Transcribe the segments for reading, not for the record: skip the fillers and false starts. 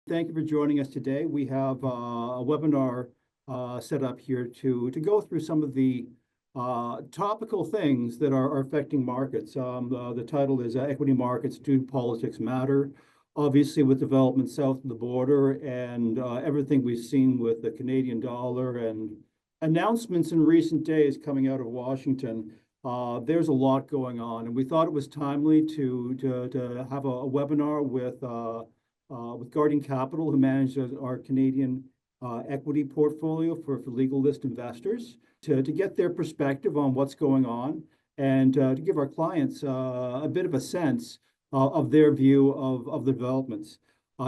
Thank you for joining us today. We have a webinar set up here to go through some of the topical things that are affecting markets. The title is Equity Markets Do Politics Matter? Obviously, with developments south of the border and everything we've seen with the Canadian dollar and announcements in recent days coming out of Washington, there's a lot going on. And we thought it was timely to have a webinar with Guardian Capital, who manages our Canadian equity portfolio for legal list investors, to get their perspective on what's going on and to give our clients a bit of a sense of their view of the developments.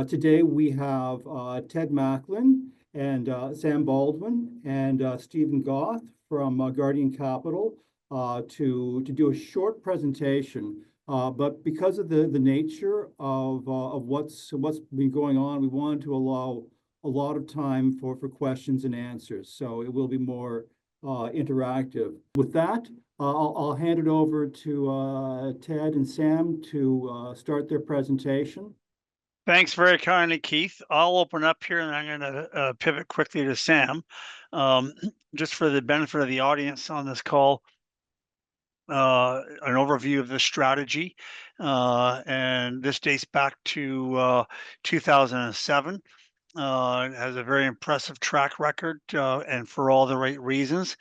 Today we have Ted Macklin and Sam Baldwin and Stephen Goth from Guardian Capital to do a short presentation. But because of the nature of what's been going on, we wanted to allow a lot of time for questions and answers. So it will be more interactive. With that, I'll hand it over to Ted and Sam to start their presentation. Thanks very kindly, Keith. I'll open up here and I'm going to pivot quickly to Sam. Just for the benefit of the audience on this call, an overview of the strategy, and this dates back to 2007. It has a very impressive track record, and for all the right reasons.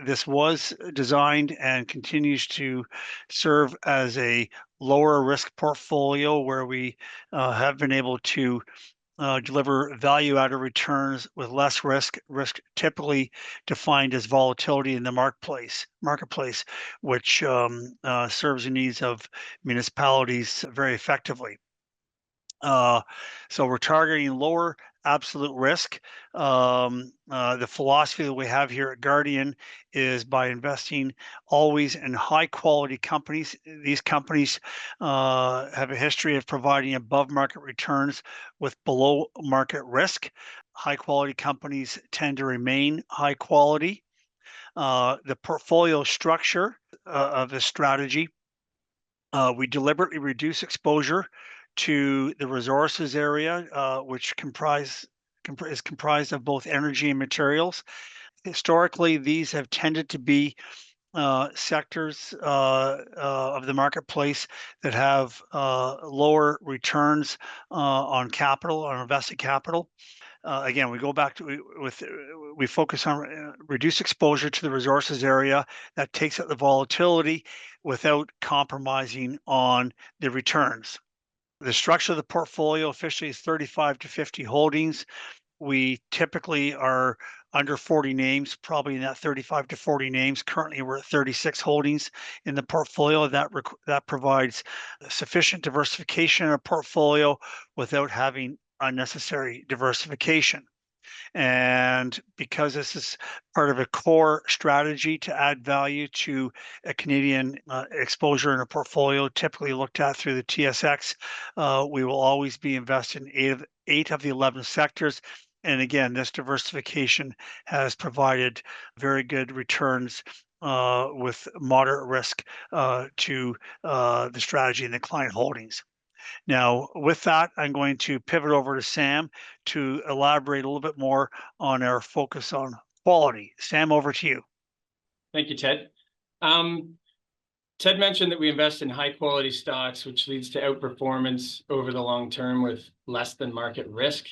This was designed and continues to serve as a lower risk portfolio where we have been able to deliver value-added returns with less risk typically defined as volatility in the marketplace, which serves the needs of municipalities very effectively. So we're targeting lower absolute risk. The philosophy that we have here at Guardian is by investing always in high quality companies. These companies have a history of providing above market returns with below market risk. High quality companies tend to remain high quality. The portfolio structure of this strategy, we deliberately reduce exposure to the resources area, which is comprised of both energy and materials. Historically, these have tended to be sectors of the marketplace that have lower returns on capital, on invested capital. Again, we go back to we focus on reduce exposure to the resources area that takes out the volatility without compromising on the returns. The structure of the portfolio officially is 35 to 50 holdings. We typically are under 40 names, probably in that 35 to 40 names. Currently, we're at 36 holdings in the portfolio. That provides sufficient diversification in a portfolio without having unnecessary diversification. And because this is part of a core strategy to add value to a Canadian exposure in a portfolio, typically looked at through the TSX, we will always be invested in eight of the 11 sectors. And again, this diversification has provided very good returns with moderate risk to the strategy and the client holdings. Now, with that, I'm going to pivot over to Sam to elaborate a little bit more on our focus on quality. Sam, over to you. Thank you, Ted. Ted mentioned that we invest in high quality stocks, which leads to outperformance over the long term with less than market risk.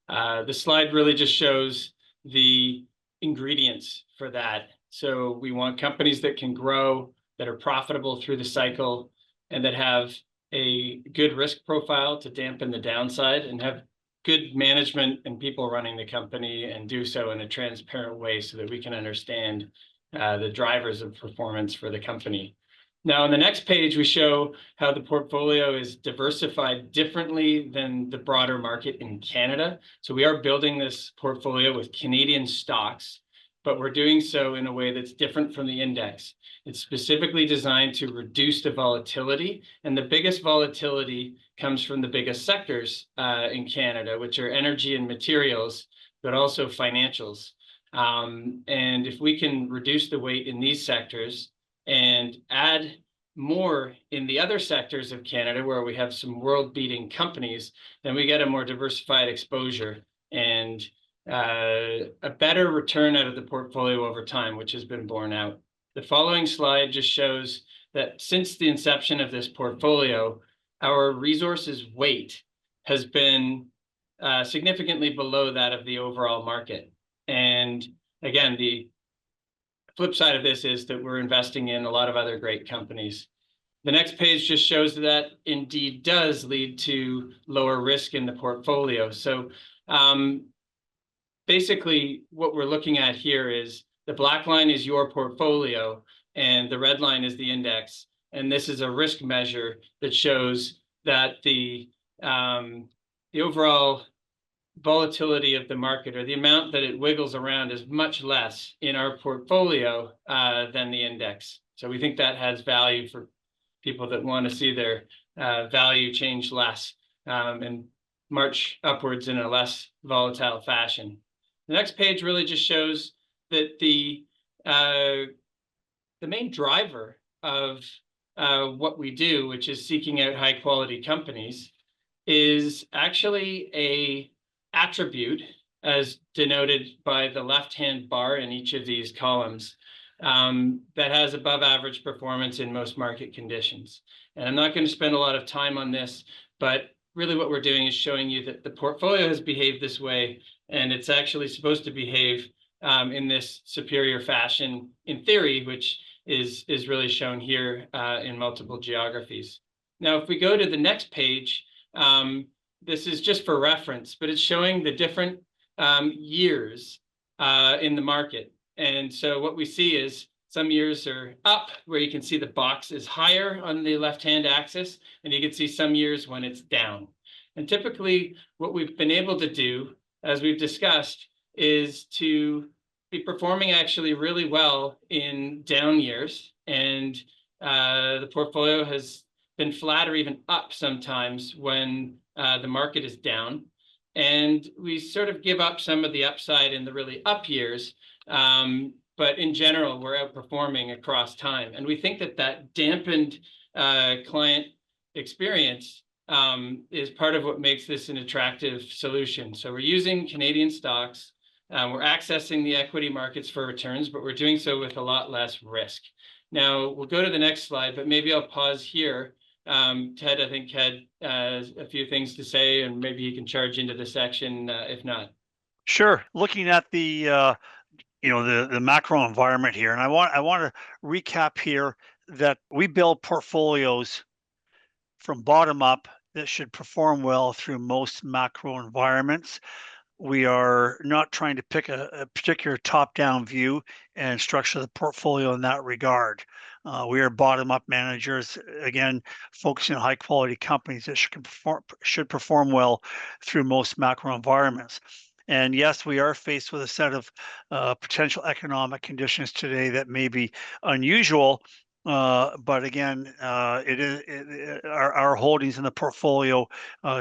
The slide really just shows the ingredients for that. So we want companies that can grow, that are profitable through the cycle, and that have a good risk profile to dampen the downside, and have good management and people running the company, and do so in a transparent way so that we can understand the drivers of performance for the company. Now, on the next page, we show how the portfolio is diversified differently than the broader market in Canada. So we are building this portfolio with Canadian stocks, but we're doing so in a way that's different from the index. It's specifically designed to reduce the volatility, and the biggest volatility comes from the biggest sectors in Canada, which are energy and materials, but also financials. And if we can reduce the weight in these sectors and add more in the other sectors of Canada, where we have some world-beating companies, then we get a more diversified exposure and a better return out of the portfolio over time, which has been borne out. The following slide just shows that since the inception of this portfolio, our resources weight has been significantly below that of the overall market. And again, the flip side of this is that we're investing in a lot of other great companies. The next page just shows that indeed does lead to lower risk in the portfolio. So basically what we're looking at here is the black line is your portfolio and the red line is the index. And this is a risk measure that shows that the overall volatility of the market, or the amount that it wiggles around, is much less in our portfolio than the index. So we think that has value for people that want to see their value change less and march upwards in a less volatile fashion. The next page really just shows that the main driver of what we do, which is seeking out high quality companies, is actually a attribute as denoted by the left-hand bar in each of these columns that has above average performance in most market conditions. And I'm not going to spend a lot of time on this, but really what we're doing is showing you that the portfolio has behaved this way, and it's actually supposed to behave in this superior fashion in theory, which is really shown here in multiple geographies. Now, if we go to the next page, this is just for reference, but it's showing the different years in the market. And so what we see is some years are up, where you can see the box is higher on the left-hand axis, and you can see some years when it's down. And typically what we've been able to do, as we've discussed, is to be performing actually really well in down years. And the portfolio has been flat or even up sometimes when the market is down. And we sort of give up some of the upside in the really up years. But in general, we're outperforming across time. And we think that that dampened client experience is part of what makes this an attractive solution. So we're using Canadian stocks. We're accessing the equity markets for returns, but we're doing so with a lot less risk. Now, we'll go to the next slide, but maybe I'll pause here. Ted, I think, had a few things to say, and maybe you can charge into the section if not. Sure. Looking at the the macro environment here, and I want to recap here that we build portfolios from bottom up that should perform well through most macro environments. We are not trying to pick a particular top-down view and structure the portfolio in that regard. We are bottom-up managers, again, focusing on high-quality companies that should perform well through most macro environments. And yes, we are faced with a set of potential economic conditions today that may be unusual, but again, our holdings in the portfolio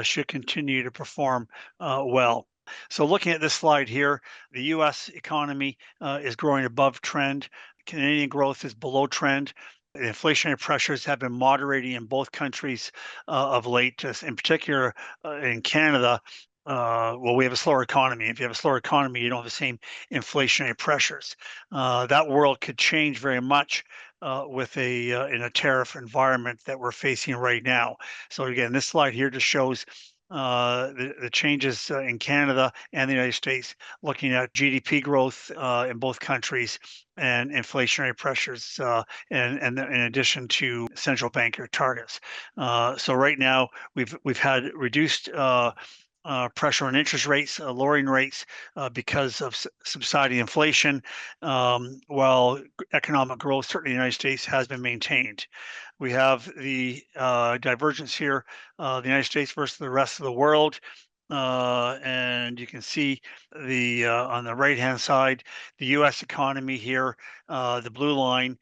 should continue to perform well. So looking at this slide here, the U.S. economy is growing above trend. Canadian growth is below trend. The inflationary pressures have been moderating in both countries of late, in particular in Canada. Well, we have a slower economy. If you have a slower economy, you don't have the same inflationary pressures. That world could change very much with in a tariff environment that we're facing right now. So again, this slide here just shows the changes in Canada and the United States, looking at GDP growth in both countries and inflationary pressures, and in addition to central banker targets. So right now we've had reduced pressure on interest rates, lowering rates because of subsiding inflation, while economic growth, certainly in the United States, has been maintained. We have the divergence here, the United States versus the rest of the world. And you can see the on the right-hand side, the U.S. economy here. The blue line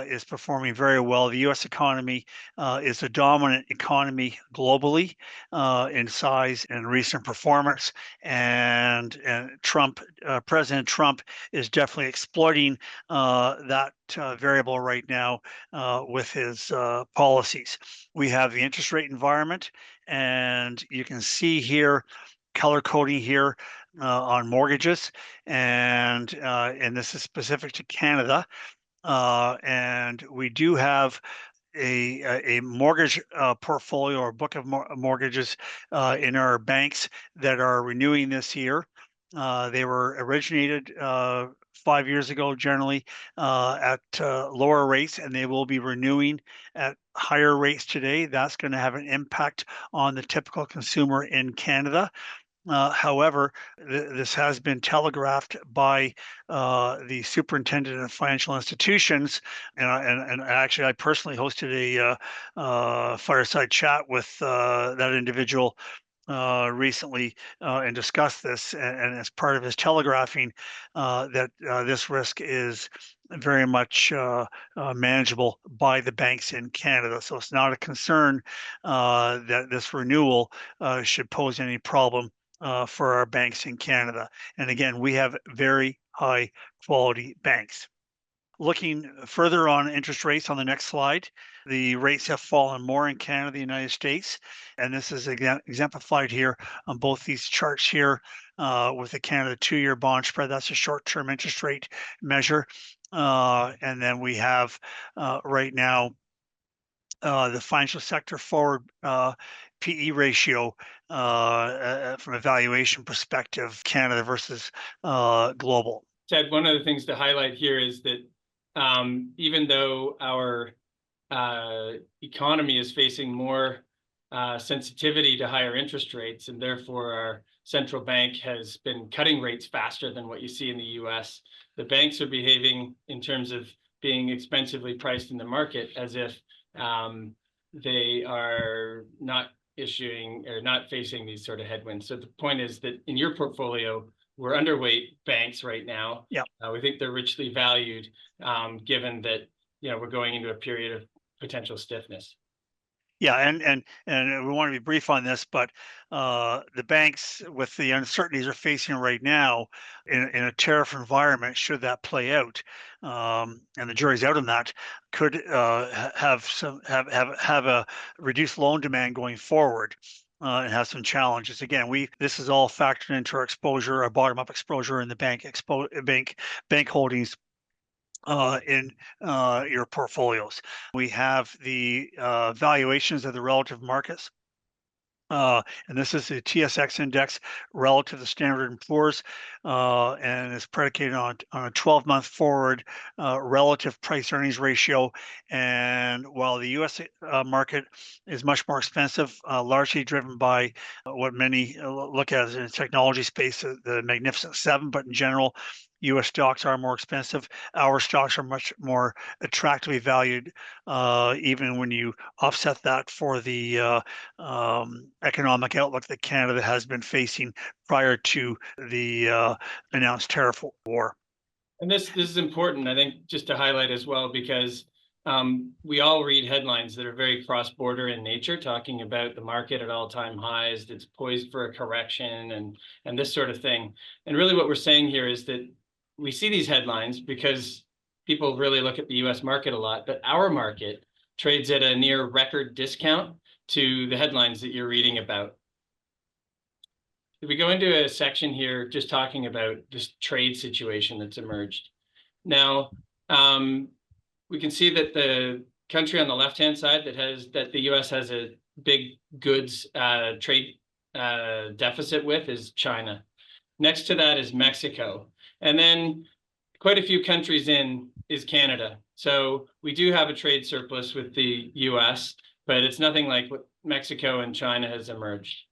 is performing very well. The U.S. economy is the dominant economy globally in size and recent performance. And President Trump is definitely exploiting that variable right now with his policies. We have the interest rate environment, and you can see here color coding here on mortgages, and this is specific to Canada. And we do have a mortgage portfolio or book of mortgages in our banks that are renewing this year. They were originated 5 years ago, generally at lower rates, and they will be renewing at higher rates today. That's going to have an impact on the typical consumer in Canada. However, this has been telegraphed by the superintendent of financial institutions, and actually, I personally hosted a fireside chat with that individual recently and discussed this, and as part of his telegraphing that this risk is very much manageable by the banks in Canada. So it's not a concern that this renewal should pose any problem for our banks in Canada. And again, we have very high quality banks. Looking further on interest rates on the next slide, the rates have fallen more in Canada, the United States, and this is again exemplified here on both these charts here with the Canada 2-year bond spread. That's a short-term interest rate measure. And then we have right now the financial sector forward PE ratio from a valuation perspective, Canada versus global. Ted, one of the things to highlight here is that even though our economy is facing more sensitivity to higher interest rates, and therefore our central bank has been cutting rates faster than what you see in the US, the banks are behaving in terms of being expensively priced in the market as if they are not issuing or not facing these sort of headwinds. So the point is that in your portfolio, we're underweight banks right now. Yeah, we think they're richly valued, given that we're going into a period of potential stiffness. Yeah, and we want to be brief on this, but the banks, with the uncertainties they're facing right now in a tariff environment, should that play out, and the jury's out on that, could have a reduced loan demand going forward. And have some challenges. Again, this is all factored into our exposure, our bottom-up exposure in the bank holdings in your portfolios. We have the valuations of the relative markets. And this is the TSX index relative to Standard & Poor's, and is predicated on a 12-month forward relative price earnings ratio. And while the U.S. Market is much more expensive, largely driven by what many look at as in the technology space, the Magnificent Seven, but in general, U.S. stocks are more expensive. Our stocks are much more attractively valued, even when you offset that for the economic outlook that Canada has been facing prior to the announced tariff war. And this is important, I think, just to highlight as well, because we all read headlines that are very cross-border in nature, talking about the market at all-time highs, that's poised for a correction, and this sort of thing. And really what we're saying here is that we see these headlines because people really look at the US market a lot, but our market trades at a near record discount to the headlines that you're reading about. If we go into a section here just talking about this trade situation that's emerged. Now, we can see that the country on the left-hand side that the US has a big goods trade deficit with is China. Next to that is Mexico. And then quite a few countries in is Canada. So we do have a trade surplus with the US, but it's nothing like what Mexico and China has emerged.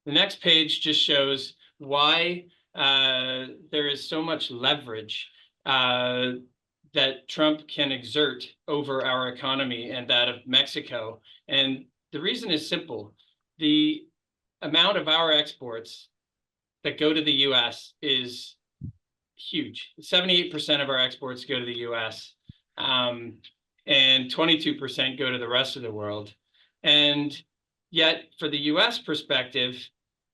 The next page just shows why there is so much leverage that Trump can exert over our economy and that of Mexico. And the reason is simple. The amount of our exports that go to the US is huge. 78% of our exports go to the US, and 22% go to the rest of the world. And yet, for the US perspective,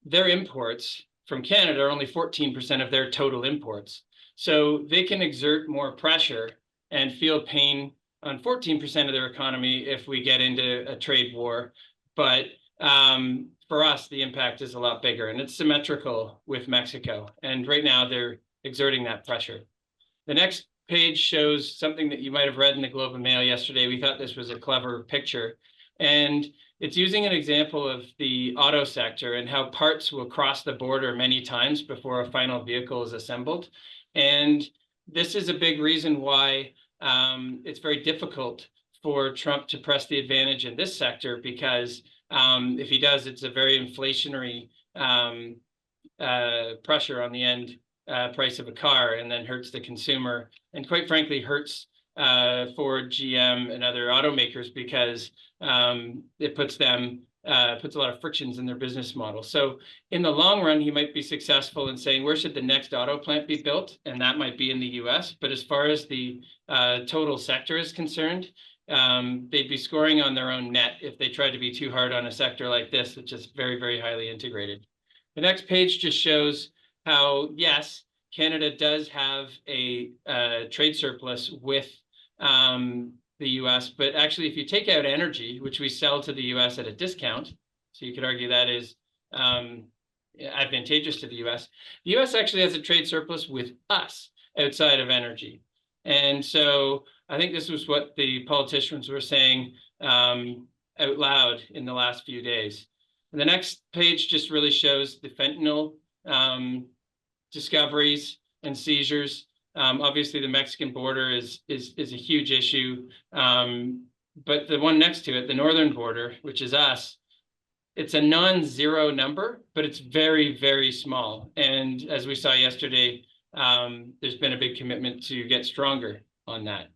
their imports from Canada are only 14% of their total imports. So they can exert more pressure and feel pain on 14% of their economy if we get into a trade war. But for us, the impact is a lot bigger, and it's symmetrical with Mexico. And right now, they're exerting that pressure. The next page shows something that you might have read in the Globe and Mail yesterday. We thought this was a clever picture. And it's using an example of the auto sector and how parts will cross the border many times before a final vehicle is assembled. And this is a big reason why it's very difficult for Trump to press the advantage in this sector, because if he does, it's a very inflationary pressure on the end price of a car, and then hurts the consumer, and quite frankly hurts Ford, GM, and other automakers, because it puts a lot of frictions in their business model. So in the long run, he might be successful in saying, where should the next auto plant be built? And that might be in the US. But as far as the total sector is concerned, they'd be scoring on their own net if they tried to be too hard on a sector like this, which is very, very highly integrated. The next page just shows how, yes, Canada does have a trade surplus with the US, but actually, if you take out energy, which we sell to the US at a discount, so you could argue that is advantageous to the US actually has a trade surplus with us outside of energy. And so I think this was what the politicians were saying out loud in the last few days. And the next page just really shows the fentanyl discoveries and seizures. Obviously, the Mexican border is a huge issue, but the one next to it, the northern border, which is us, it's a non-zero number, but it's very, very small. And as we saw yesterday, there's been a big commitment to get stronger on that.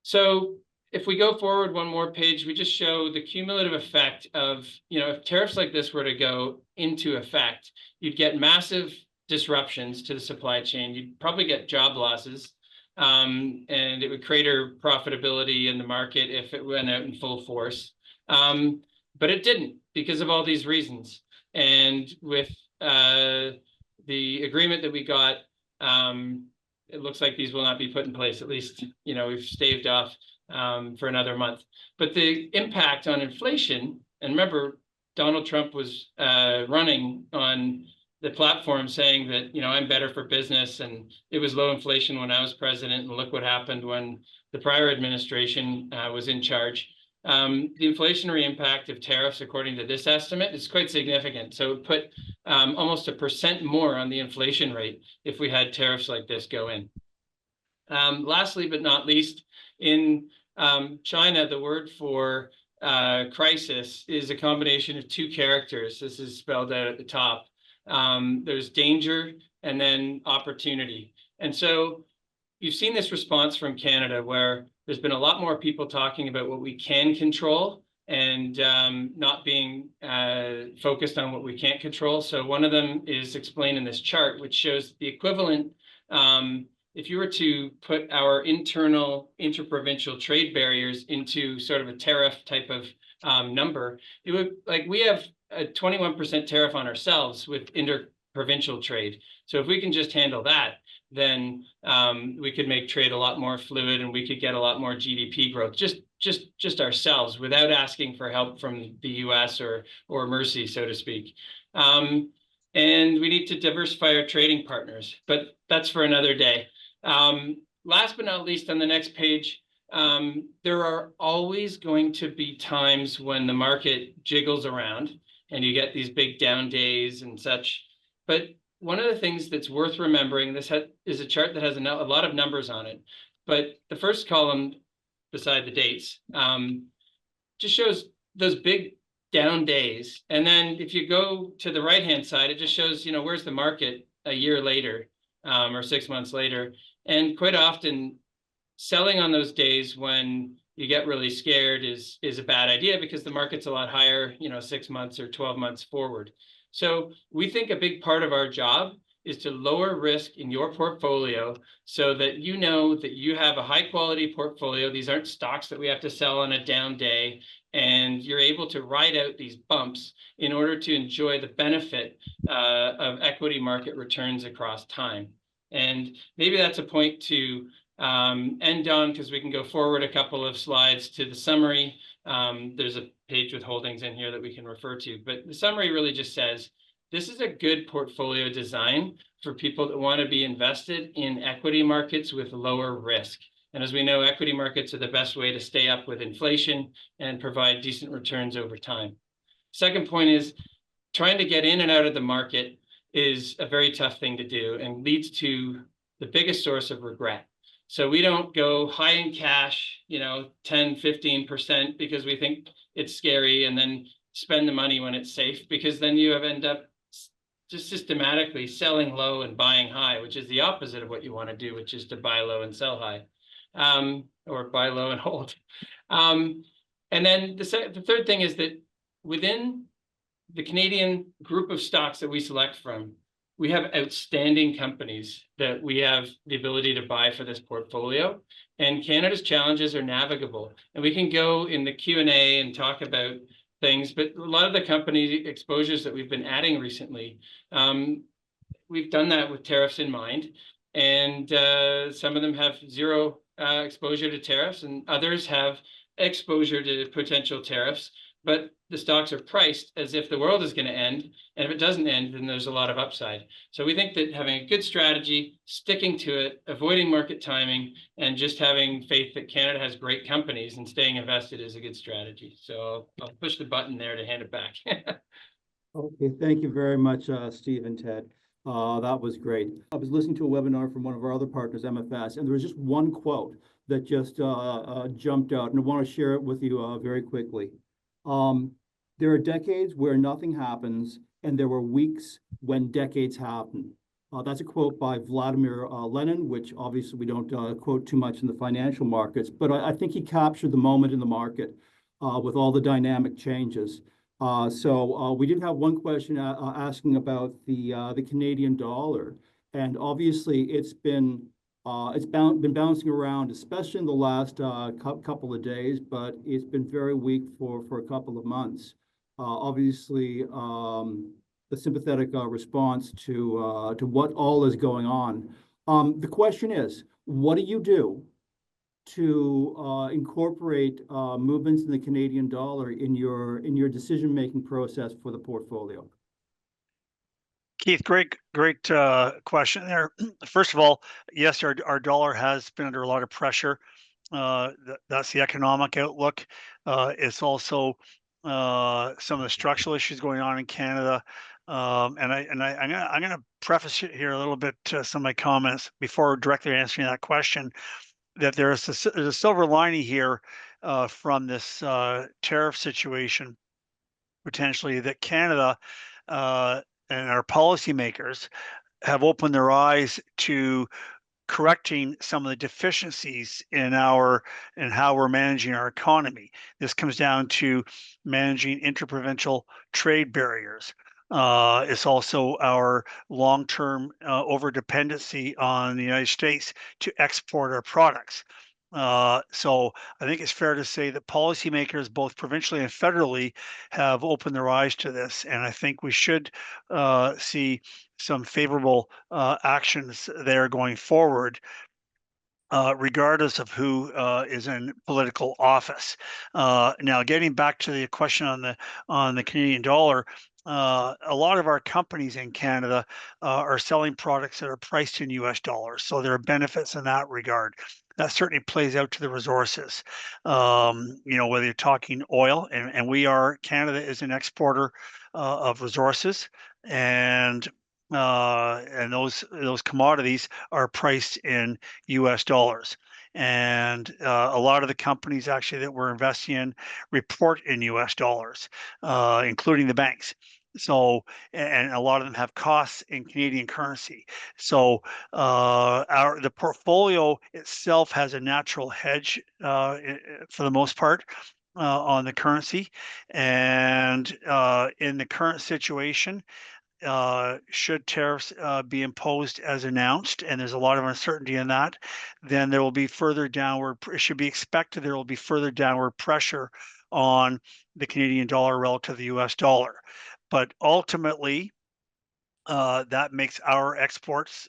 So if we go forward one more page, we just show the cumulative effect of, if tariffs like this were to go into effect, you'd get massive disruptions to the supply chain. You'd probably get job losses, and it would crater profitability in the market if it went out in full force. But it didn't, because of all these reasons. And with the agreement that we got, it looks like these will not be put in place. At least, we've staved off for another month. But the impact on inflation, and remember, Donald Trump was running on the platform saying that, I'm better for business, and it was low inflation when I was president, and look what happened when the prior administration was in charge. The inflationary impact of tariffs, according to this estimate, is quite significant. So it put almost 1% more on the inflation rate if we had tariffs like this go in. Lastly, but not least, in China, the word for crisis is a combination of two characters. This is spelled out at the top. There's danger and then opportunity. And so you've seen this response from Canada, where there's been a lot more people talking about what we can control and not being focused on what we can't control. So one of them is explained in this chart, which shows the equivalent. If you were to put our internal interprovincial trade barriers into sort of a tariff type of number, it would, like, we have a 21% tariff on ourselves with interprovincial trade. So if we can just handle that, then we could make trade a lot more fluid, and we could get a lot more GDP growth just ourselves, without asking for help from the US or mercy, so to speak. And we need to diversify our trading partners, but that's for another day. Last but not least, on the next page, there are always going to be times when the market jiggles around and you get these big down days and such. But one of the things that's worth remembering, this is a chart that has a lot of numbers on it, but the first column beside the dates just shows those big down days. And then if you go to the right-hand side, it just shows, where's the market a year later or 6 months later. And quite often, selling on those days when you get really scared is a bad idea because the market's a lot higher, 6 months or 12 months forward. So we think a big part of our job is to lower risk in your portfolio so that you know that you have a high quality portfolio. These aren't stocks that we have to sell on a down day, and you're able to ride out these bumps in order to enjoy the benefit of equity market returns across time. And maybe that's a point to end on, because we can go forward a couple of slides to the summary. There's a page with holdings in here that we can refer to, but the summary really just says, this is a good portfolio design for people that want to be invested in equity markets with lower risk. And as we know, equity markets are the best way to stay up with inflation and provide decent returns over time. Second point is, trying to get in and out of the market is a very tough thing to do and leads to the biggest source of regret. So we don't go high in cash, 10, 15%, because we think it's scary, and then spend the money when it's safe, because then you end up just systematically selling low and buying high, which is the opposite of what you want to do, which is to buy low and sell high, or buy low and hold. And then the third thing is that within the Canadian group of stocks that we select from, we have outstanding companies that we have the ability to buy for this portfolio, and Canada's challenges are navigable. And we can go in the Q&A and talk about things, but a lot of the company exposures that we've been adding recently, we've done that with tariffs in mind, and some of them have zero exposure to tariffs, and others have exposure to potential tariffs, but the stocks are priced as if the world is going to end, and if it doesn't end, then there's a lot of upside. So we think that having a good strategy, sticking to it, avoiding market timing, and just having faith that Canada has great companies and staying invested is a good strategy. So I'll push the button there to hand it back. Okay, thank you very much, Steve and Ted. That was great. I was listening to a webinar from one of our other partners, MFS, and there was just one quote that just jumped out, and I want to share it with you very quickly. There are decades where nothing happens, and there were weeks when decades happen. That's a quote by Vladimir Lenin, which obviously we don't quote too much in the financial markets, but I think he captured the moment in the market with all the dynamic changes. So we did have one question asking about the Canadian dollar, and obviously it's been bouncing around, especially in the last couple of days, but it's been very weak for a couple of months. Obviously, the sympathetic response to what all is going on. The question is, what do you do to incorporate movements in the Canadian dollar in your decision-making process for the portfolio? Keith, great question there. First of all, yes, our dollar has been under a lot of pressure. That's the economic outlook. It's also some of the structural issues going on in Canada. And I'm going to preface it here a little bit some of my comments before directly answering that question, that there's a silver lining here from this tariff situation, potentially, that Canada and our policymakers have opened their eyes to correcting some of the deficiencies in how we're managing our economy. This comes down to managing interprovincial trade barriers. It's also our long-term overdependency on the United States to export our products. So I think it's fair to say that policymakers, both provincially and federally, have opened their eyes to this, and I think we should see some favorable actions there going forward, regardless of who is in political office. Now, getting back to the question on the Canadian dollar, a lot of our companies in Canada are selling products that are priced in US dollars, so there are benefits in that regard. That certainly plays out to the resources. Whether you're talking oil, and Canada is an exporter of resources, and those commodities are priced in US dollars. And a lot of the companies actually that we're investing in report in US dollars, including the banks. So, and a lot of them have costs in Canadian currency. So, the portfolio itself has a natural hedge for the most part on the currency, and in the current situation, should tariffs be imposed as announced, and there's a lot of uncertainty in that, then there will be further downward. It should be expected there will be further downward pressure on the Canadian dollar relative to the U.S. dollar. But ultimately, that makes our exports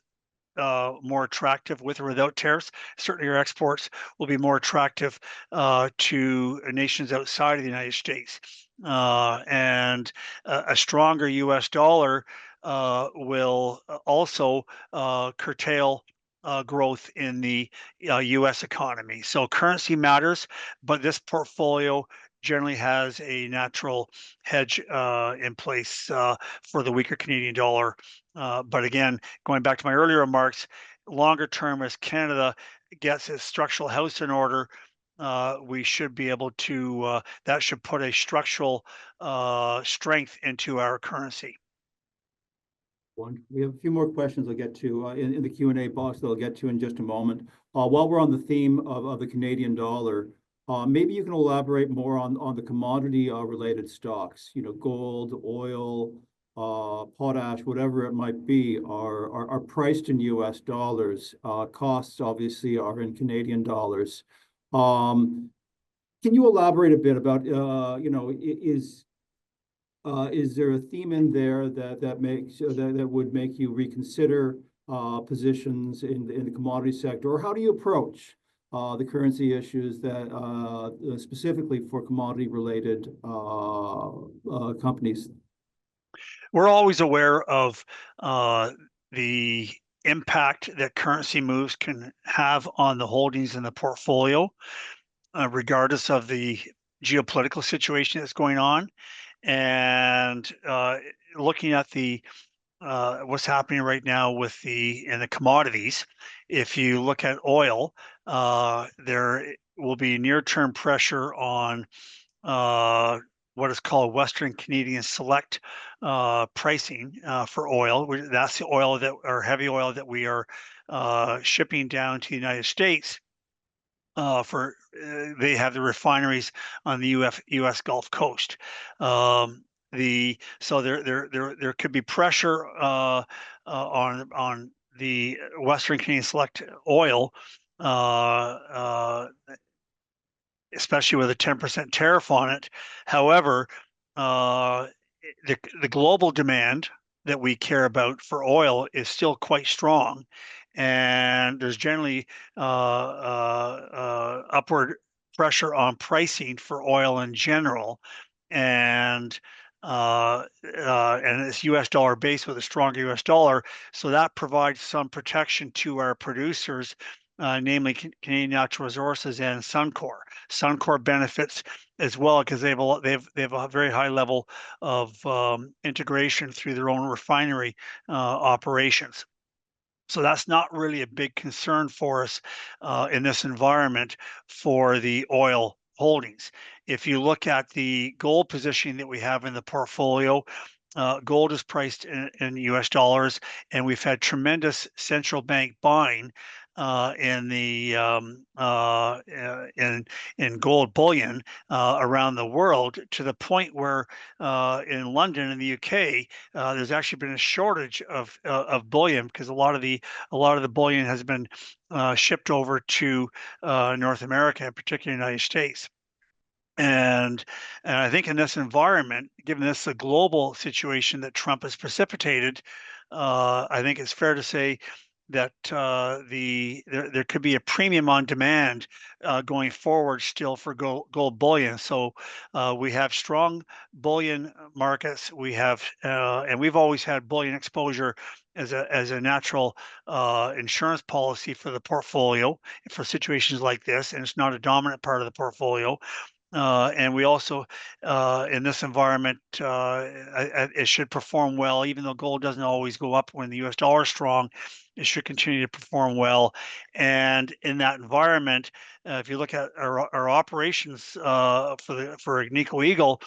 more attractive with or without tariffs. Certainly, our exports will be more attractive to nations outside of the United States. And a stronger U.S. dollar will also curtail growth in the U.S. economy. So currency matters, but this portfolio generally has a natural hedge in place for the weaker Canadian dollar. But again, going back to my earlier remarks, longer term, as Canada gets its structural house in order, we should be able to, that should put a structural strength into our currency. We have a few more questions I'll get to in the Q&A box that I'll get to in just a moment. While we're on the theme of the Canadian dollar, maybe you can elaborate more on the commodity related stocks, gold, oil, potash, whatever it might be, are priced in US dollars. Costs obviously are in Canadian dollars. Can you elaborate a bit about, is there a theme in there that would make you reconsider positions in the commodity sector, or how do you approach the currency issues that specifically for commodity related companies? We're always aware of the impact that currency moves can have on the holdings in the portfolio, regardless of the geopolitical situation that's going on. And looking at the what's happening right now with in the commodities, if you look at oil, there will be near-term pressure on what is called Western Canadian Select pricing for oil. That's the oil that, or heavy oil that we are shipping down to the United States. They have the refineries on the U.S. Gulf Coast. So there could be pressure on the Western Canadian Select oil, especially with a 10% tariff on it. However, the global demand that we care about for oil is still quite strong, and there's generally upward pressure on pricing for oil in general, and it's U.S. dollar based with a stronger U.S. dollar, so that provides some protection to our producers, namely Canadian Natural Resources and Suncor. Suncor benefits as well because they have a very high level of integration through their own refinery operations. So that's not really a big concern for us in this environment for the oil holdings. If you look at the gold positioning that we have in the portfolio, gold is priced in US dollars, and we've had tremendous central bank buying in gold bullion around the world, to the point where in London in the UK there's actually been a shortage of bullion, because a lot of the bullion has been shipped over to North America, particularly the United States. And I think in this environment, given this a global situation that Trump has precipitated, I think it's fair to say that there could be a premium on demand going forward still for gold bullion. So we have strong bullion markets. We have and we've always had bullion exposure as a natural insurance policy for the portfolio for situations like this, and it's not a dominant part of the portfolio. And we also, in this environment, it should perform well, even though gold doesn't always go up when the U.S. dollar is strong. It should continue to perform well. And in that environment, if you look at our operations for Agnico Eagle,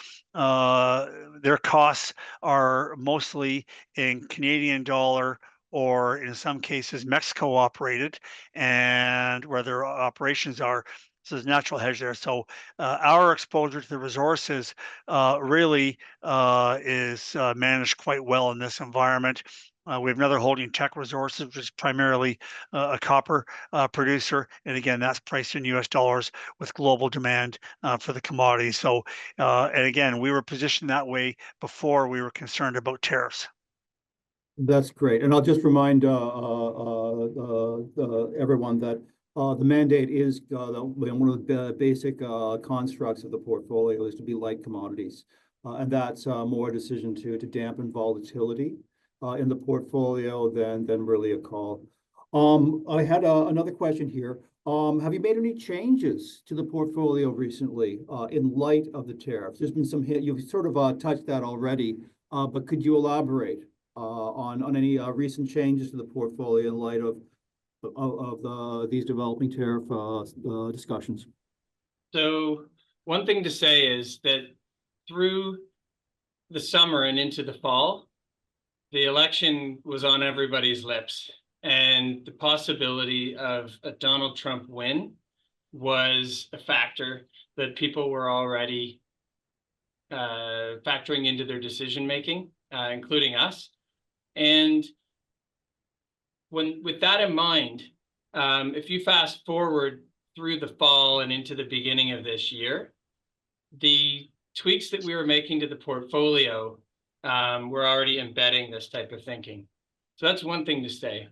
their costs are mostly in Canadian dollar, or in some cases Mexico operated, and where their operations are. So there's natural hedge there. So our exposure to the resources really is managed quite well in this environment. We have another holding, Tech Resources, which is primarily a copper producer. And again, that's priced in US dollars with global demand for the commodity. So, and again, we were positioned that way before we were concerned about tariffs. That's great. And I'll just remind everyone that the mandate is one of the basic constructs of the portfolio is to be light commodities. And that's more a decision to dampen volatility in the portfolio than really a call. I had another question here. Have you made any changes to the portfolio recently in light of the tariffs? There's been some hit, you've sort of touched that already, but could you elaborate on any recent changes to the portfolio in light of these developing tariff discussions? So one thing to say is that through the summer and into the fall, the election was on everybody's lips, and the possibility of a Donald Trump win was a factor that people were already factoring into their decision making, including us. And with that in mind, if you fast forward through the fall and into the beginning of this year, the tweaks that we were making to the portfolio were already embedding this type of thinking. So that's one thing to say.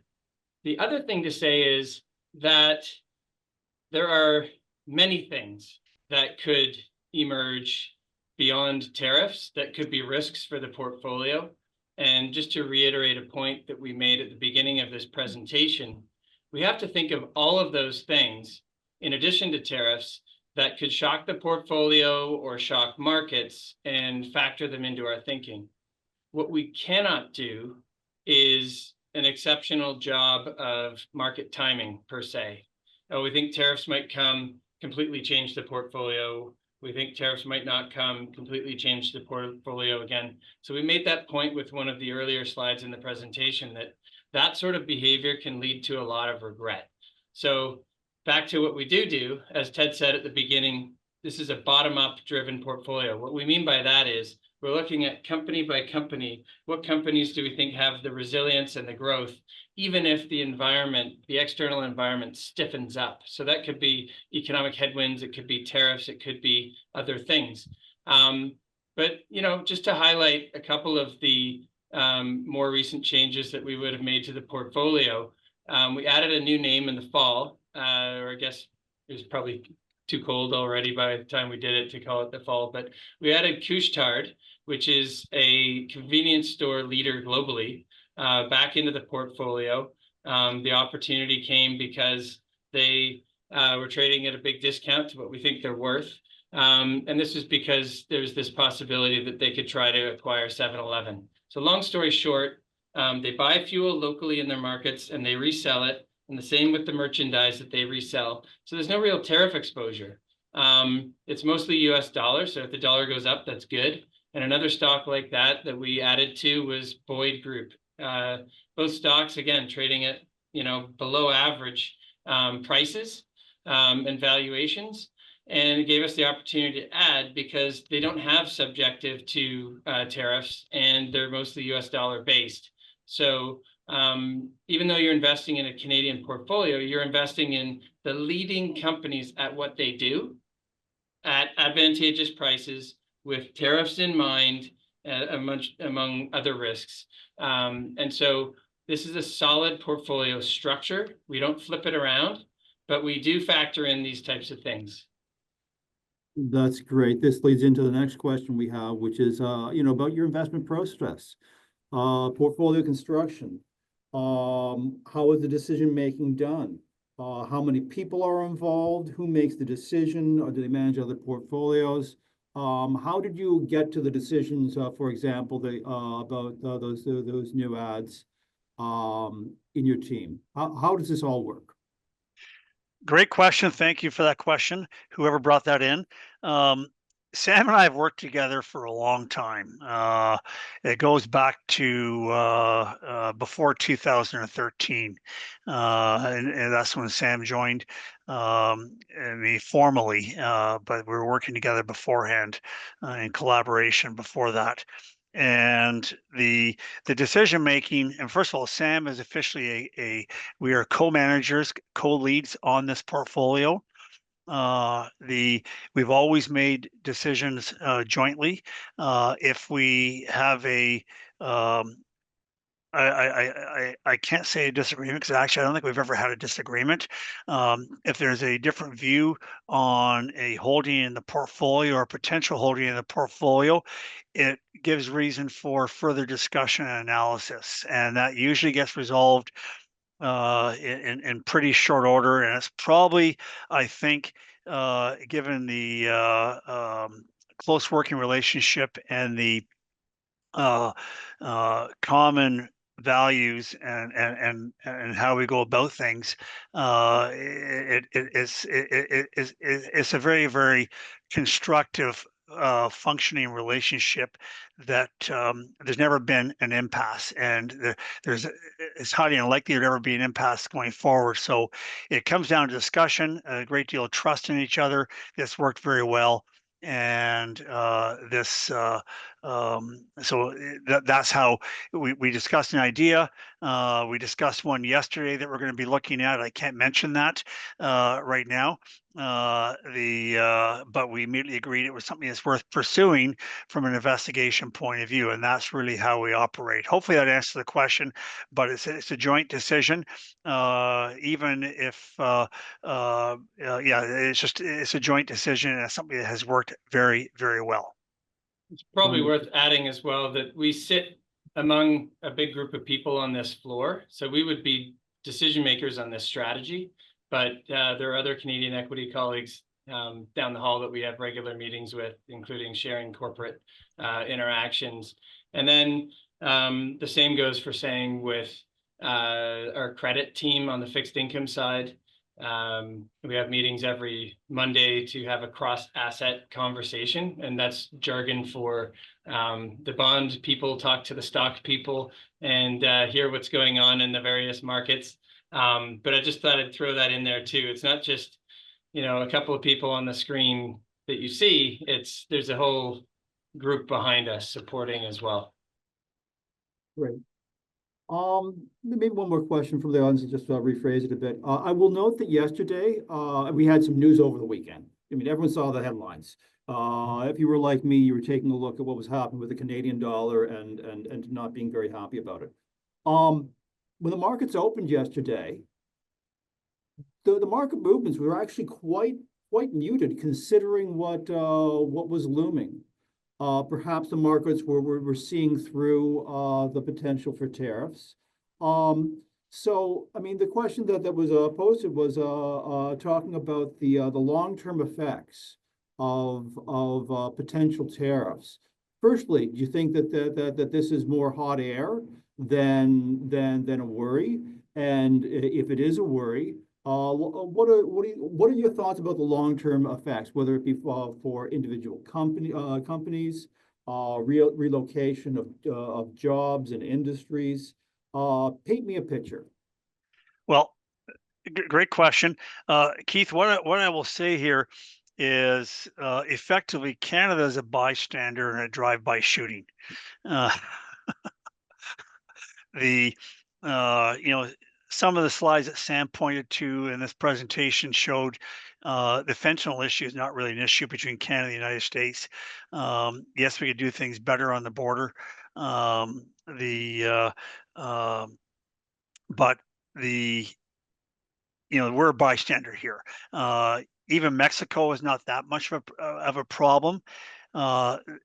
The other thing to say is that there are many things that could emerge beyond tariffs that could be risks for the portfolio. And just to reiterate a point that we made at the beginning of this presentation, we have to think of all of those things in addition to tariffs that could shock the portfolio or shock markets and factor them into our thinking. What we cannot do is an exceptional job of market timing per se. We think tariffs might come, completely change the portfolio. We think tariffs might not come, completely change the portfolio again. So we made that point with one of the earlier slides in the presentation that sort of behavior can lead to a lot of regret. So back to what we do, as Ted said at the beginning, this is a bottom-up driven portfolio. What we mean by that is we're looking at company by company. What companies do we think have the resilience and the growth, even if the environment, the external environment stiffens up? So that could be economic headwinds, it could be tariffs, it could be other things. But, just to highlight a couple of the more recent changes that we would have made to the portfolio, we added a new name in the fall, or I guess it was probably too cold already by the time we did it to call it the fall, but we added Couche-Tard, which is a convenience store leader globally, back into the portfolio. The opportunity came because they were trading at a big discount to what we think they're worth. And this is because there's this possibility that they could try to acquire 7-Eleven. So long story short, they buy fuel locally in their markets and they resell it. And the same with the merchandise that they resell. So there's no real tariff exposure. It's mostly US dollars. So if the dollar goes up, that's good. And another stock like that we added to was Boyd Group. Both stocks, again, trading at below average prices and valuations. And it gave us the opportunity to add because they don't have subjective to tariffs and they're mostly US dollar based. So even though you're investing in a Canadian portfolio, you're investing in the leading companies at what they do at advantageous prices with tariffs in mind, among other risks. And so this is a solid portfolio structure. We don't flip it around, but we do factor in these types of things. That's great. This leads into the next question we have, which is, about your investment process, portfolio construction. How is the decision-making done? How many people are involved? Who makes the decision? Or do they manage other portfolios? How did you get to the decisions, for example, about those new ads in your team? How does this all work? Great question. Thank you for that question, whoever brought that in. Um, Sam and I have worked together for a long time. It goes back to before 2013, and that's when Sam joined me formally. But we were working together beforehand in collaboration before that. And the decision making, and first of all, Sam is officially we are co-managers, co-leads on this portfolio. We've always made decisions jointly. If we have um, I can't say a disagreement because actually I don't think we've ever had a disagreement. If there's a different view on a holding in the portfolio or potential holding in the portfolio, it gives reason for further discussion and analysis, and that usually gets resolved in pretty short order. And it's probably, I think, given the close working relationship and the uh, common values and how we go about things, it's a very constructive functioning relationship that there's never been an impasse, and it's highly unlikely there'd ever be an impasse going forward. So it comes down to discussion, a great deal of trust in each other. That's worked very well, and that's how we discussed an idea. We discussed one yesterday that we're going to be looking at. I can't mention that right now. But we immediately agreed it was something that's worth pursuing from an investigation point of view, and that's really how we operate. Hopefully that answers the question, but it's a joint decision, even if yeah, it's a joint decision, and it's something that has worked very well. It's probably worth adding as well that we sit among a big group of people on this floor. So we would be decision makers on this strategy, but there are other Canadian equity colleagues down the hall that we have regular meetings with, including sharing corporate interactions. And then the same goes for saying with our credit team on the fixed income side. We have meetings every Monday to have a cross-asset conversation, and that's jargon for the bond people talk to the stock people and hear what's going on in the various markets. But I just thought I'd throw that in there too. It's not just, a couple of people on the screen that you see. There's a whole group behind us supporting as well. Great. Maybe one more question from the audience, just to rephrase it a bit. I will note that yesterday, we had some news over the weekend. I mean, everyone saw the headlines. If you were like me, you were taking a look at what was happening with the Canadian dollar and not being very happy about it. When the markets opened yesterday, the market movements were actually quite muted considering what was looming. Perhaps the markets were seeing through the potential for tariffs. So, I mean, the question that was posted was talking about the long-term effects of potential tariffs. Firstly, do you think that this is more hot air than a worry? And if it is a worry, what are your thoughts about the long-term effects, whether it be for individual companies, relocation of jobs and industries? Paint me a picture. Well, great question, Keith. What I will say here is effectively Canada is a bystander in a drive-by shooting. The some of the slides that Sam pointed to in this presentation showed the fentanyl issue is not really an issue between Canada and the United States. Yes, we could do things better on the border. But we're a bystander here. Even Mexico is not that much of a problem.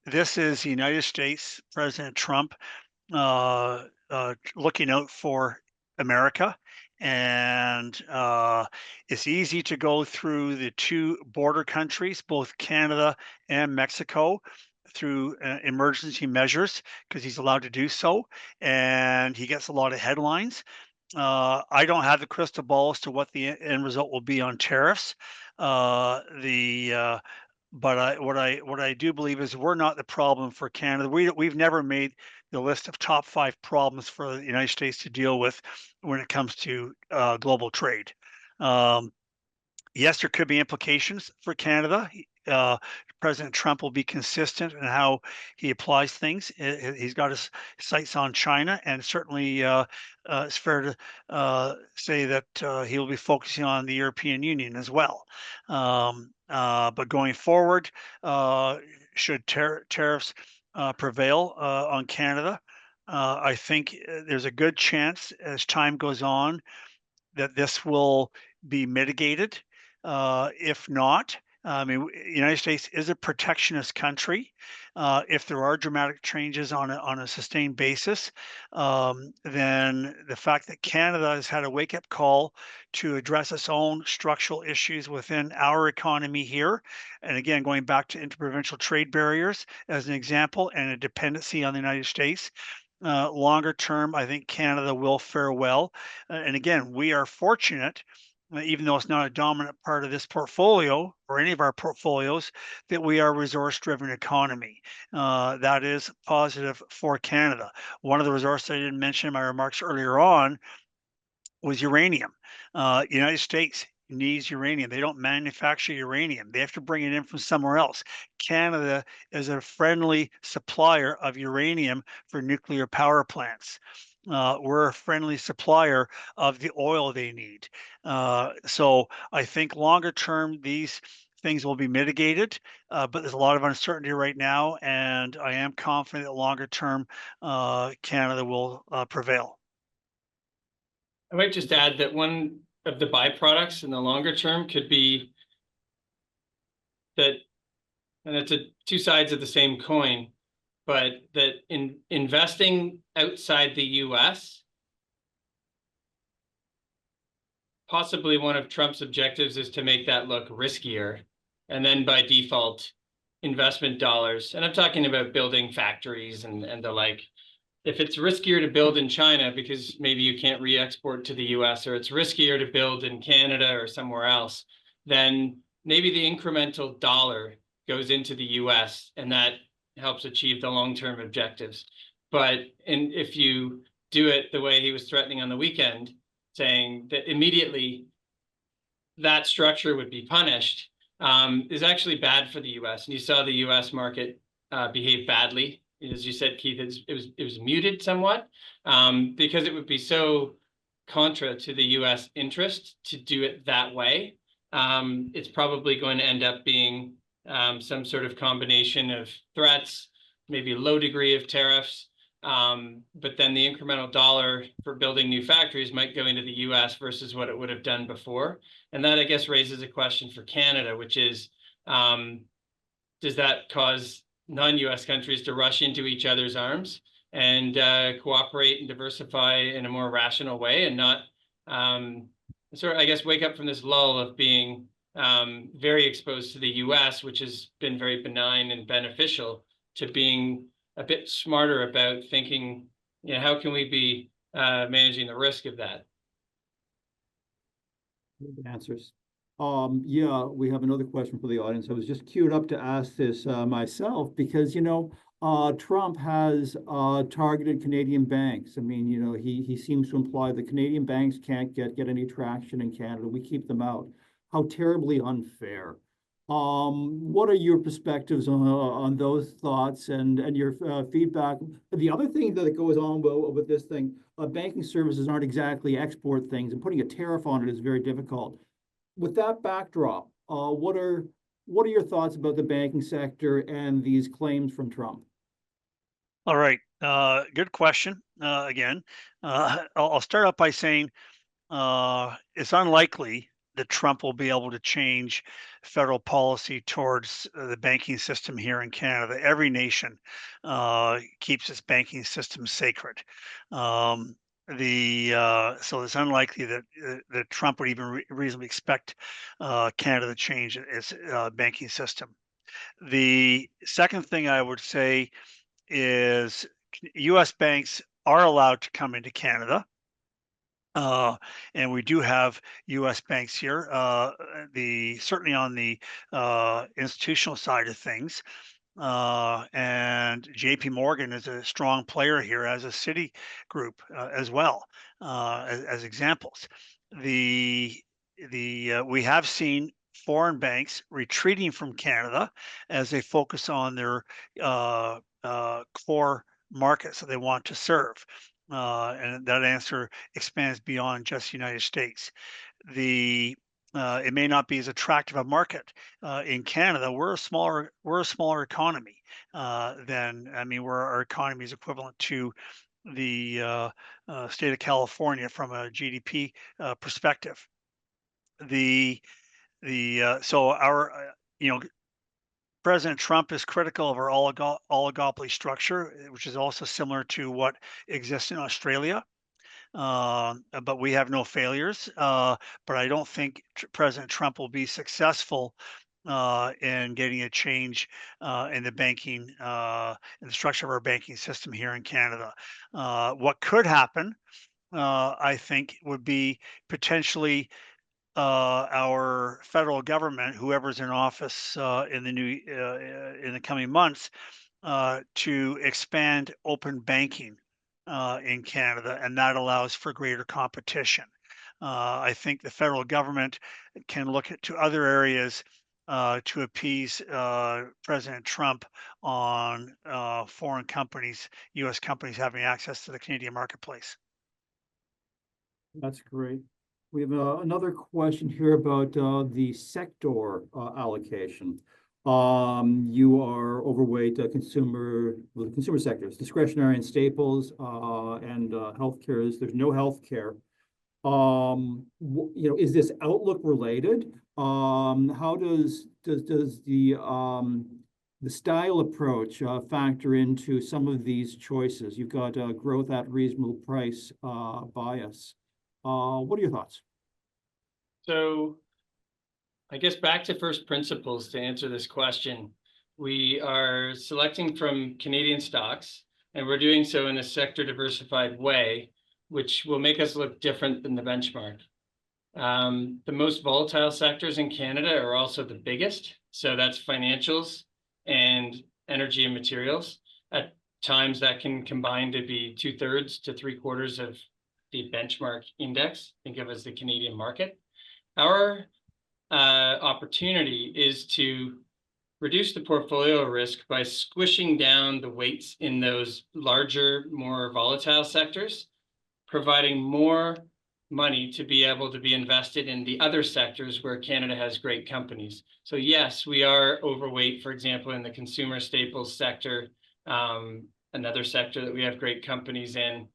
This is the United States, President Trump, looking out for America And it's easy to go through the two border countries, both Canada and Mexico, through emergency measures because he's allowed to do so, and he gets a lot of headlines. I don't have the crystal ball as to what the end result will be on tariffs. The But what I do believe is we're not the problem for Canada. We've never made the list of top 5 problems for the United States to deal with when it comes to global trade. Um, Yes, there could be implications for Canada. President Trump will be consistent in how he applies things. He's got his sights on China, and certainly it's fair to say that he will be focusing on the European Union as well. But going forward, uh, should tariffs prevail on Canada, I think there's a good chance as time goes on that this will be mitigated. If not, I mean, United States is a protectionist country. If there are dramatic changes on a sustained basis, then the fact that Canada has had a wake-up call to address its own structural issues within our economy here, and again, going back to interprovincial trade barriers as an example, and a dependency on the United States, longer term, I think Canada will fare well. And again, we are fortunate, even though it's not a dominant part of this portfolio or any of our portfolios, that we are a resource-driven economy. That is positive for Canada. One of the resources I didn't mention in my remarks earlier on was uranium. United States needs uranium. They don't manufacture uranium. They have to bring it in from somewhere else. Canada is a friendly supplier of uranium for nuclear power plants. We're a friendly supplier of the oil they need. So I think longer term, these things will be mitigated, but there's a lot of uncertainty right now, and I am confident that longer term, Canada will prevail. I might just add that one of the byproducts in the longer term could be that, and it's two sides of the same coin, but that in investing outside the US, possibly one of Trump's objectives is to make that look riskier. And then by default, investment dollars, and I'm talking about building factories and the like, if it's riskier to build in China because maybe you can't re-export to the US, or it's riskier to build in Canada or somewhere else, then maybe the incremental dollar goes into the US and that helps achieve the long-term objectives. But if you do it the way he was threatening on the weekend, saying that immediately that structure would be punished, is actually bad for the US. And you saw the US market behave badly. As you said, Keith, it was muted somewhat because it would be so contra to the US interest to do it that way. It's probably going to end up being some sort of combination of threats, maybe a low degree of tariffs, but then the incremental dollar for building new factories might go into the US versus what it would have done before. And that, I guess, raises a question for Canada, which is, does that cause non-US countries to rush into each other's arms and cooperate and diversify in a more rational way and not sort of, I guess, wake up from this lull of being very exposed to the US, which has been very benign and beneficial, to being a bit smarter about thinking, you know, how can we be managing the risk of that? Good answers. Yeah, we have another question for the audience. I was just queued up to ask this myself because, Trump has targeted Canadian banks. I mean, he seems to imply that Canadian banks can't get any traction in Canada. We keep them out. How terribly unfair. What are your perspectives on those thoughts and your feedback? The other thing that goes on with this thing, banking services aren't exactly export things, and putting a tariff on it is very difficult. With that backdrop, what are your thoughts about the banking sector and these claims from Trump? All right. Good question. Again, I'll start out by saying it's unlikely that Trump will be able to change federal policy towards the banking system here in Canada. Every nation keeps its banking system sacred. so it's unlikely that Trump would even reasonably expect Canada to change its banking system. The second thing I would say is U.S. banks are allowed to come into Canada. And we do have U.S. banks here. Certainly on the institutional side of things, and JP Morgan is a strong player here, as a Citigroup as well, as examples. We have seen foreign banks retreating from Canada as they focus on their core markets that they want to serve. And that answer expands beyond just the United States. It may not be as attractive a market in Canada. We're a smaller economy than, I mean, our economy is equivalent to the state of California from a GDP perspective. So President Trump is critical of our oligopoly structure, which is also similar to what exists in Australia. But we have no failures. But I don't think President Trump will be successful in getting a change in the banking, in the structure of our banking system here in Canada. What could happen, I think, would be potentially our federal government, whoever's in office in the coming months, to expand open banking in Canada, and that allows for greater competition. I think the federal government can look to other areas to appease President Trump on foreign companies, U.S. companies having access to the Canadian marketplace. That's great. We have another question here about the sector allocation. You are overweight consumer sectors, discretionary and staples, and healthcare. There's no healthcare. Is this outlook related? How does the style approach factor into some of these choices? You've got growth at reasonable price bias. What are your thoughts? So I guess back to first principles to answer this question. We are selecting from Canadian stocks, and we're doing so in a sector diversified way, which will make us look different than the benchmark. The most volatile sectors in Canada are also the biggest. So that's financials and energy and materials. At times that can combine to be 2/3 to 3/4 of the benchmark index. Think of it as the Canadian market. Our opportunity is to reduce the portfolio risk by squishing down the weights in those larger, more volatile sectors, providing more money to be able to be invested in the other sectors where Canada has great companies. So yes, we are overweight, for example, in the consumer staples sector, another sector that we have great companies in.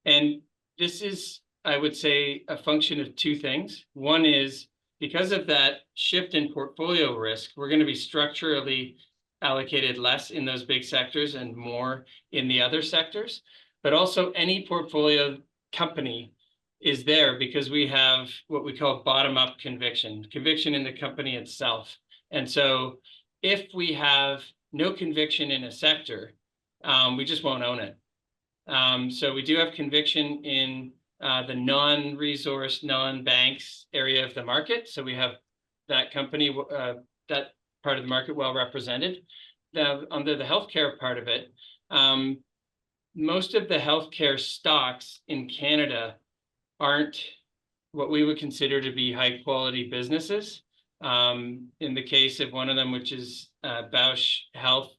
And this is, I would say, a function of two things. One is because of that shift in portfolio risk, we're going to be structurally allocated less in those big sectors and more in the other sectors. But also any portfolio company is there because we have what we call bottom-up conviction in the company itself. And so if we have no conviction in a sector, we just won't own it. So we do have conviction in the non-resource, non-banks area of the market. So we have that company, that part of the market well represented. Now, under the healthcare part of it, most of the healthcare stocks in Canada aren't what we would consider to be high quality businesses. In the case of one of them, which is Bausch Health,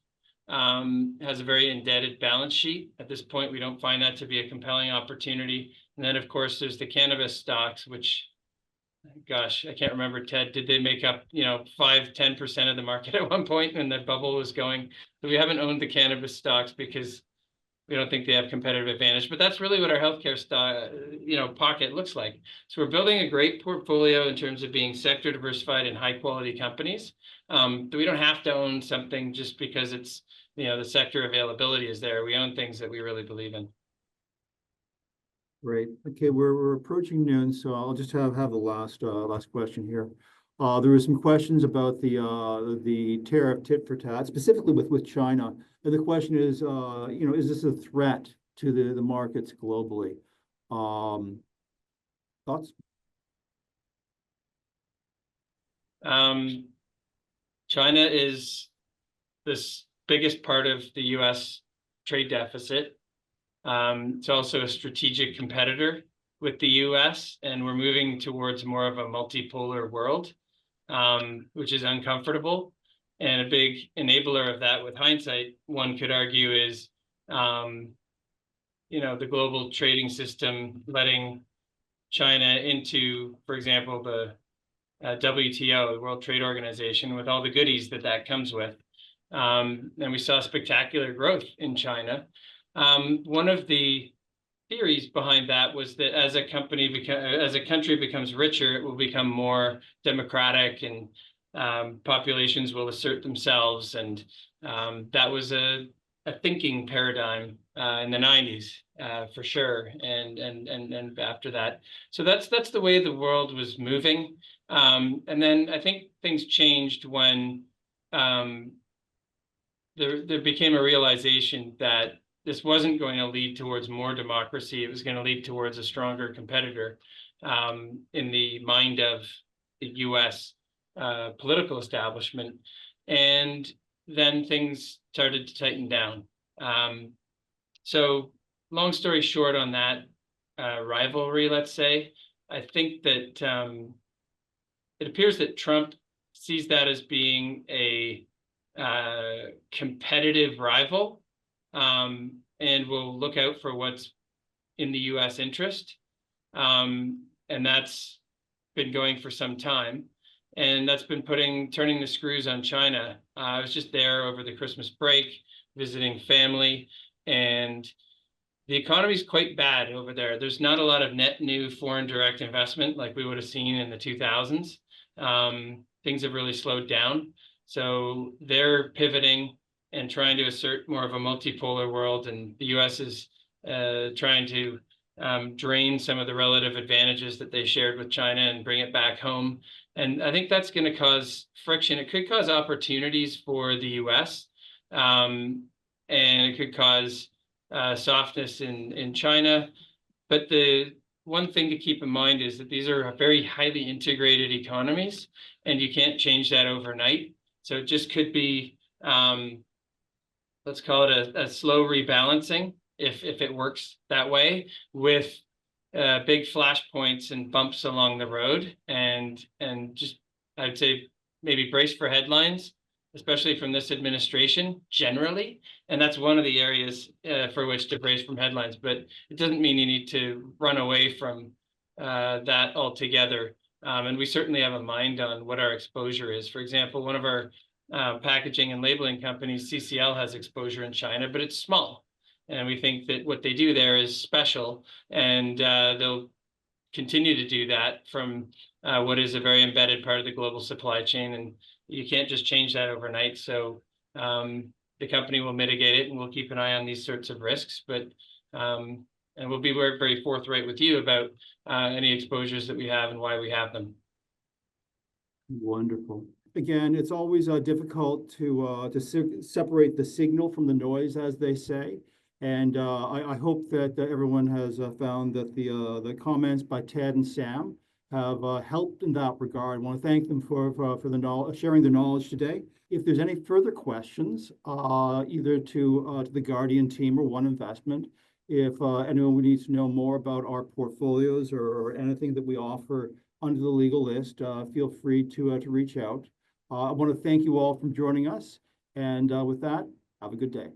has a very indebted balance sheet. At this point, we don't find that to be a compelling opportunity. And then, of course, there's the cannabis stocks, which, gosh, I can't remember, Ted, did they make up, 5-10% of the market at one point when the bubble was going? So we haven't owned the cannabis stocks because we don't think they have competitive advantage. But that's really what our healthcare stock, pocket looks like. So we're building a great portfolio in terms of being sector diversified and high quality companies. We don't have to own something just because it's, the sector availability is there. We own things that we really believe in. Great. Okay, we're approaching noon, so I'll just have the last question here. There were some questions about the tariff tit for tat, specifically with China. And the question is, is this a threat to the markets globally? Thoughts? China is this biggest part of the U.S. trade deficit. It's also a strategic competitor with the U.S., and we're moving towards more of a multipolar world, which is uncomfortable. And a big enabler of that, with hindsight, one could argue, is the global trading system letting China into, for example, the WTO, the World Trade Organization, with all the goodies that comes with. And we saw spectacular growth in China. One of the theories behind that was that as a country becomes richer, it will become more democratic, and populations will assert themselves. And that was a thinking paradigm in the 90s, for sure, and after that. So that's the way the world was moving. And then I think things changed when there became a realization that this wasn't going to lead towards more democracy. It was going to lead towards a stronger competitor in the mind of the U.S. Political establishment. And then things started to tighten down. So long story short on that rivalry, let's say, I think that it appears that Trump sees that as being a competitive rival, and will look out for what's in the U.S. interest. And that's been going for some time. And that's been turning the screws on China. I was just there over the Christmas break, visiting family, and the economy is quite bad over there. There's not a lot of net new foreign direct investment like we would have seen in the 2000s. Things have really slowed down. So they're pivoting and trying to assert more of a multipolar world, and the U.S. is trying to drain some of the relative advantages that they shared with China and bring it back home. And I think that's going to cause friction. It could cause opportunities for the U.S., and it could cause softness in China. But the one thing to keep in mind is that these are very highly integrated economies, and you can't change that overnight. So it just could be, let's call it a slow rebalancing, if it works that way, with big flashpoints and bumps along the road, and just, I'd say, maybe brace for headlines, especially from this administration generally. And that's one of the areas for which to brace from headlines. But it doesn't mean you need to run away from that altogether. And we certainly have a mind on what our exposure is. For example, one of our packaging and labeling companies, CCL, has exposure in China, but it's small. And we think that what they do there is special, and they'll continue to do that from what is a very embedded part of the global supply chain. And you can't just change that overnight. So the company will mitigate it, and we'll keep an eye on these sorts of risks. But and we'll be very, very forthright with you about any exposures that we have and why we have them. Wonderful. Again, it's always difficult to separate the signal from the noise, as they say. And I hope that everyone has found that the comments by Ted and Sam have helped in that regard. I want to thank them for the sharing their knowledge today. If there's any further questions, either to the Guardian team or One Investment, if anyone needs to know more about our portfolios or anything that we offer under the legal list, feel free to reach out. I want to thank you all for joining us. And with that, have a good day.